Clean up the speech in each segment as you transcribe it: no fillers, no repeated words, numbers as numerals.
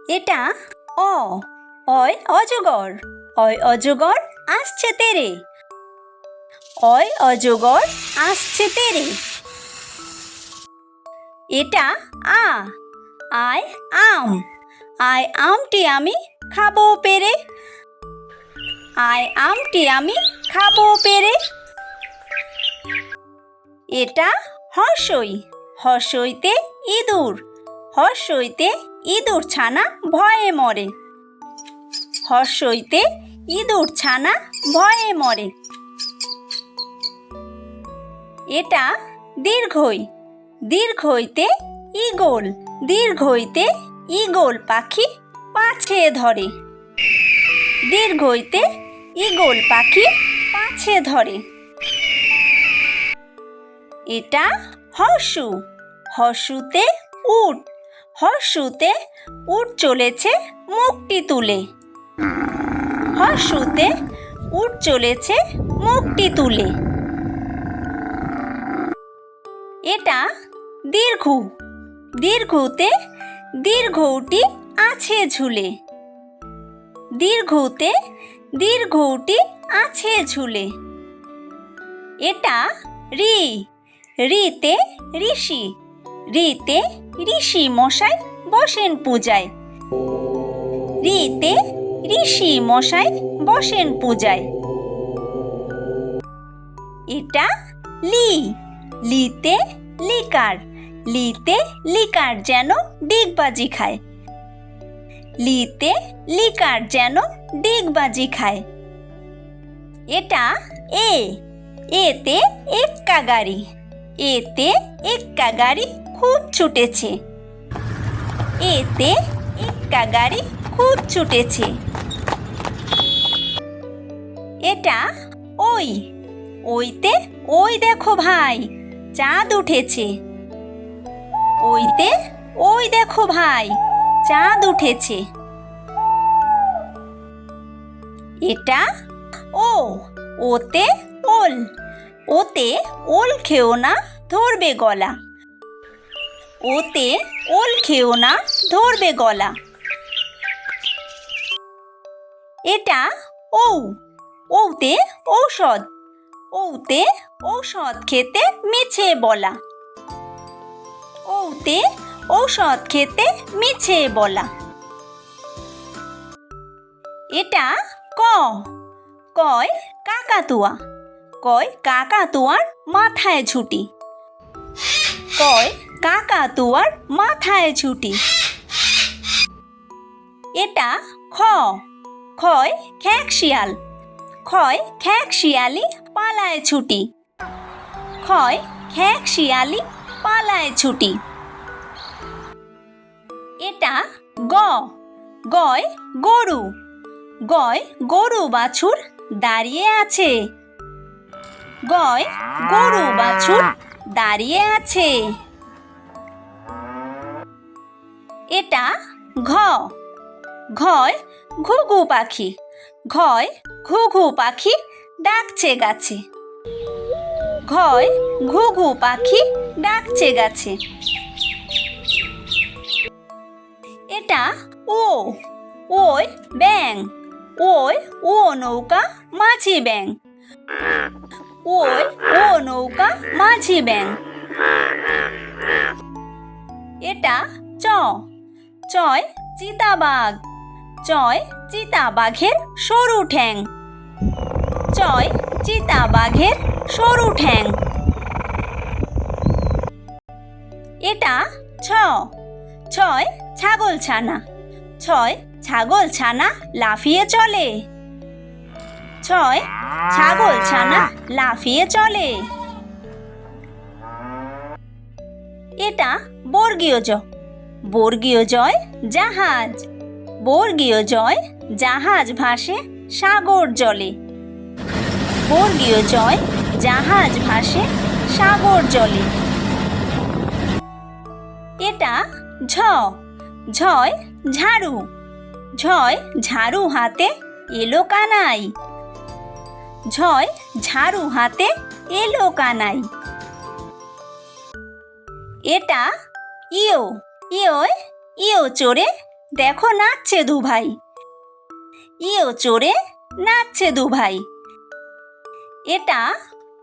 এটা অ অয় অজগর। অয় অজগর আসছে তেরে। অয় অজগর আসছে তেরে। এটা আ আয় আম। আয় আমটি আমি খাবো পেরে। আয় আমটি আমি খাবো পেরে। এটা হর্ষই। হর্ষইতে ইঁদুর। হর্ষইতে ইঁদুর ছানা ভয়ে মরে। হর্ষইতে ইঁদুর ছানা ভয়ে মরে। এটা দীর্ঘই। দীর্ঘইতে ঈগল। দীর্ঘইতে ঈগল পাখি পাছে ধরে। দীর্ঘইতে ঈগল পাখি পাছে ধরে। এটা হর্ষু। হর্ষুতে উট। হর্ষুতে উট চলেছে মুখটি তুলে। হর্ষুতে উট চলেছে মুখটি তুলে। এটা দীর্ঘ। দীর্ঘতে দীর্ঘটি আছে ঝুলে। দীর্ঘতে দীর্ঘটি আছে ঝুলে। এটা ঋ। ঋতে ঋষি। ঋতে ঋষি মশাই বসেন পূজায়। ঋতে ঋষি মশাই বসেন পূজায়। এটা লি। লিতে লিকার। লিতে লিকার যেন ডিগবাজি খায়। লিতে লিকার যেন ডিগবাজি খায়। এটা এ। এতে এক্কা গাড়ি। এতে এক্কা গাড়ি খুব ছুটেছে। এতে এক্কা গাড়ি খুব ছুটেছে। এটা ওই। ওইতে ওই দেখো ভাই চাঁদ উঠেছে। ওইতে ওই দেখো ভাই চাঁদ উঠেছে। এটা ও। ওতে ওল। ওতে ওল খেও না ধরবে গলা। ওতে ওল খেও না ধরবে গলা। এটা ঔ। ঔতে ঔষধ। ঔতে ঔষধ খেতে মিছে বলা। ঔতে ঔষধ খেতে মিছে বলা। এটা ক। কয় কাকাতুয়া। কয় কাকাতুয়ার মাথায় ছুটি। কয় কাকাতুয়ার মাথায় ছুটি। এটা খ। খয় খ্যাঁক শিয়াল। খয় খ্যাঁক শিয়ালি পালায় ছুটি। খয় খ্যাঁক শিয়ালি পালায় ছুটি। এটা গ। গয় গরু। গয় গরু বাছুর দাঁড়িয়ে আছে। গয় গরু বাছুর দাঁড়িয়ে আছে। এটা ঘ। ঘয় ঘুঘু পাখি। ঘয় ঘুঘু পাখি ডাকছে গাছে। ঘয় ঘুঘু পাখি ডাকছে গাছে। এটা ও। ওই ব্যাঙ। ওই ও নৌকা মাঝি ব্যাঙ। ওই ও নৌকা মাঝি ব্যাঙ। এটা চ। চয় চিতাবাঘ। চয় চিতাবাঘের সরু ঠ্যাং। চয় চিতাবাঘের সরু ঠ্যাং। এটা ছ। ছয় ছাগল ছানা। ছয় ছাগল ছানা লাফিয়ে চলে। ছয় ছাগল ছানা লাফিয়ে চলে। এটা বর্গীয় জ। বর্গীয় জয় জাহাজ। বর্গীয় জয় জাহাজ ভাসে সাগর জলে। বর্গীয় জয় জাহাজ ভাসে সাগর জলে। এটা ঝ। ঝয় ঝাড়ু। ঝয় ঝাড়ু হাতে এলো কানাই। ঝয় ঝাড়ু হাতে এলো কানাই। এটা ইয়ো। ইয়োয় ইয়ো চড়ে দেখো নাচছে দুভাই। ইও চড়ে নাচছে দুভাই। এটা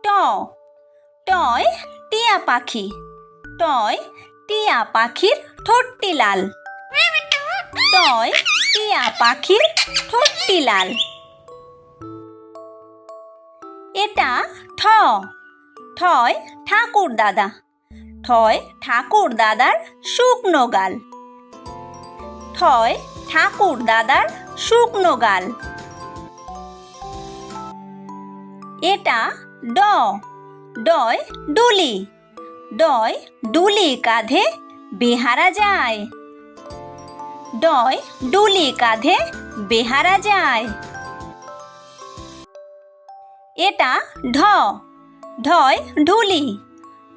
ট, টয় টিয়া পাখি। টয় টিয়া পাখির ঠোঁটটি লাল। টয় টিয়া পাখির ঠোঁটটি লাল। এটা ঠ, ঠয় ঠাকুর দাদা। ঠয় ঠাকুর দাদার শুকনো গাল। ঠয় ঠাকুর দাদার শুকনো গাল। এটা ড, ডয় ডুলি। ডয় ডুলি কাঁধে বেহারা যায়। ডয় ডুলি কাঁধে বেহারা যায়। এটা ঢ, ঢয় ঢুলি।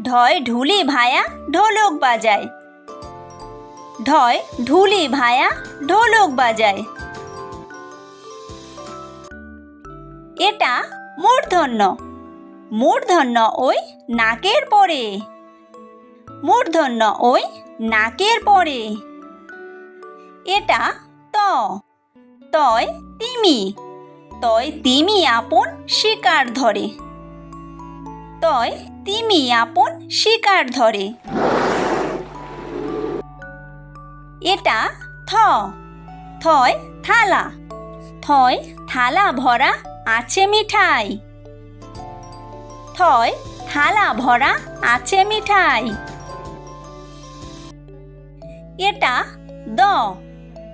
ঢয় ঢুলি ভায়া ঢোলক বাজায়। ঢয় ঢুলি ভায়া ঢোলক বাজায়। এটা মূর্ধন্য, মূর্ধন্য ওই নাকের পরে। মূর্ধন্য ওই নাকের পরে। এটা ত, তয় তিমি। তয় তিমি আপন শিকার ধরে। তয় তিমি আপন শিকার ধরে। এটা থ, থয় থালা। থয় থালা ভরা আছে মিঠাই। থয় থালা ভরা আছে মিঠাই। এটা দ,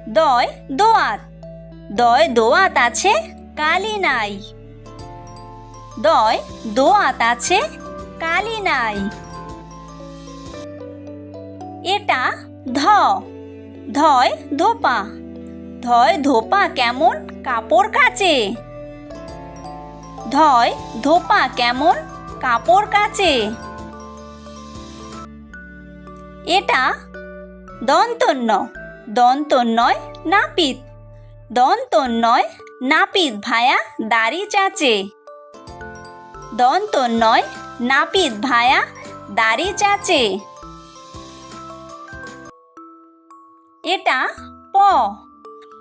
দয় দোয়াত। দয় দোয়াত আছে কালি নাই। দয় দোয়াত আছে কালি নাই। এটা ধ, ধয় ধোপা। ধয় ধোপা কেমন কাপড় কাচে। ধয় ধোপা কেমন কাপড় কাচে। এটা দন্তন্য, দন্তন্যয় নাপিত। দন্তন্যয় নাপিত ভায়া দাড়ি চাচে। দন্তন্যয় নাপিত ভায়া দাড়ি চাচে। এটা প,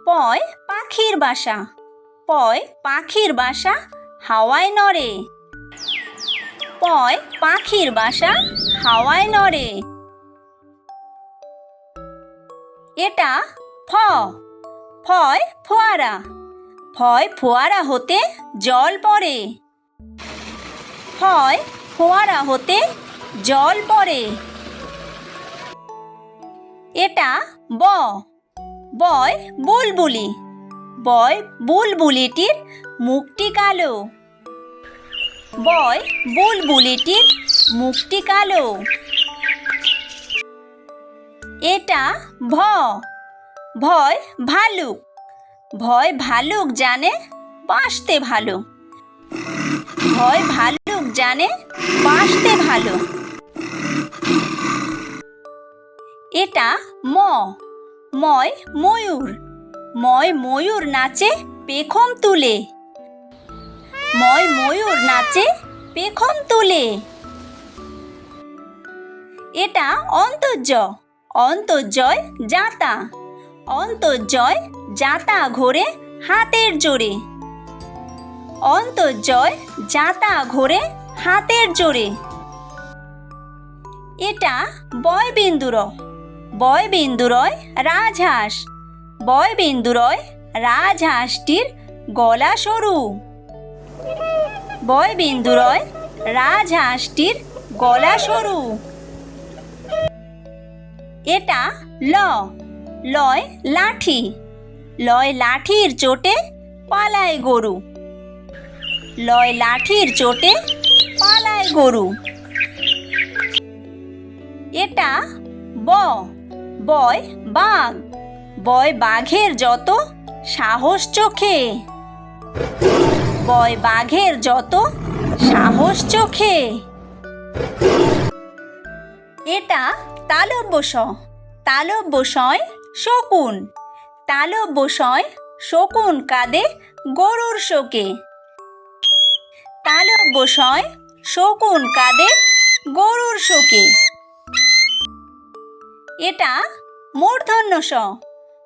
পয় পাখির বাসা। পয় পাখির বাসা হাওয়ায় নড়ে। পয় পাখির বাসা হাওয়ায় নড়ে। এটা ফ, ফয় ফোয়ারা। ফয় ফোয়ারা হতে জল পড়ে। ফয় ফোয়ারা হতে জল পড়ে। এটা ব, বয় বুলবুলি। বয় বুলবুলিটির মুখটি কালো। বয় বুলবুলিটির মুখটি কালো। এটা ভ, ভয় ভালুক। ভয় ভালুক জানে বাঁচতে ভালো। ভয় ভালুক জানে বাঁচতে ভালো। এটা ম, ময় ময়ূর। ময় ময়ূর নাচে পেখম তুলে। ময় ময়ূর নাচে পেখম তুলে। এটা অন্তর্য, অন্তর্জয় জাতা। অন্তর্জয় জাতা ঘোরে হাতের জোরে। অন্তর্জয় জাতা ঘোরে হাতের জোরে। এটা বয়বিন্দুর, বয়বিন্দুরয় রাজহাঁস। বয়বিন্দুরয় রাজহাঁসটির গলা সরু। বয়বিন্দুরয় রাজহাঁসটির গলা সরু। এটা ল, লয় লাঠি। লয় লাঠির চোটে পালায় গরু। লয় লাঠির চোটে পালায় গরু। এটা ব, বয় বাঘ। বয় বাঘের যত সাহস চোখে। বয় বাঘের যত সাহস চোখে। এটা তালব্য স, তালব্য সয় শকুন। তালব্য সয় শকুন কাঁদে গরুর শোকে। তালব্য সয় শকুন কাঁদে গরুর শোকে। এটা মূর্ধন্য ষ,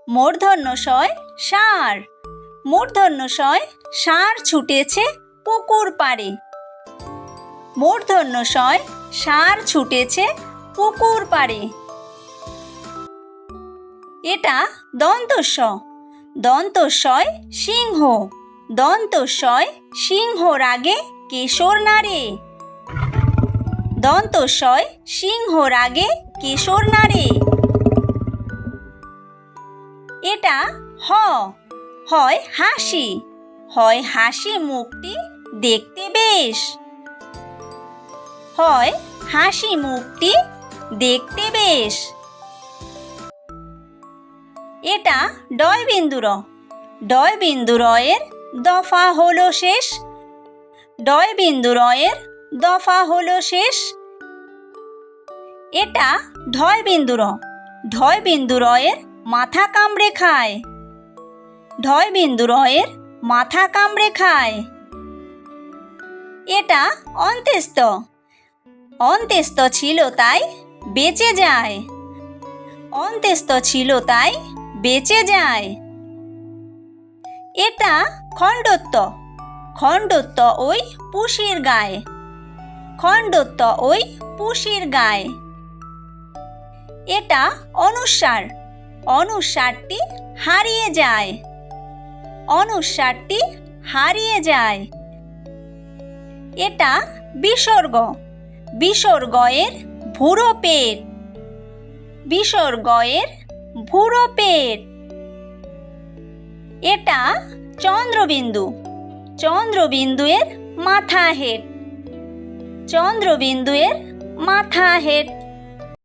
মূর্ধন্য ষয় ষাঁড়। মূর্ধন্য ষয় ষাঁড় ছুটেছে পুকুর পাড়ে। মূর্ধন্য ষয় ষাঁড় ছুটেছে পুকুর পাড়ে। এটা দন্তস্ব। দন্তস্বয় সিংহ। দন্তস্বয় সিংহর আগে কেশর নাড়ে। দন্তস্বয় সিংহর আগে কেশর নাড়ে। এটা হ। হয় হাসি। হয় হাসি মুখটি দেখতে বেশ। হয় হাসি মুখটি দেখতে বেশ। এটা ডয় বিন্দু র। ডয় বিন্দু রয়ের দফা হলো শেষ। ডয় বিন্দু রয়ের দফা হলো শেষ। এটা ঢয় বিন্দু র। ঢয় বিন্দু রয়ের মাথা কামড়ে খায়। ঢয় বিন্দু রয়ের মাথা কামড়ে খায়। এটা অন্ত্যেস্ত। অন্ত্যেস্ত ছিল তাই বেঁচে যায়। অন্ত্যেস্ত ছিল তাই বেঁচে যায়। এটা খণ্ডত্ব। খণ্ডত্ব ওই পুষির গায়ে। খণ্ডত্ব ওই পুষির গায়ে। এটা অনুস্বার। অনুস্বারটি হারিয়ে যায়। অনুস্বারটি হারিয়ে যায়। এটা বিসর্গ। বিসর্গয়ের ভুরো পেট। বিসর্গয়ের ভুরো পেট। এটা চন্দ্রবিন্দু। চন্দ্রবিন্দুয়ের মাথা হেড। চন্দ্রবিন্দুয়ের মাথা হেড।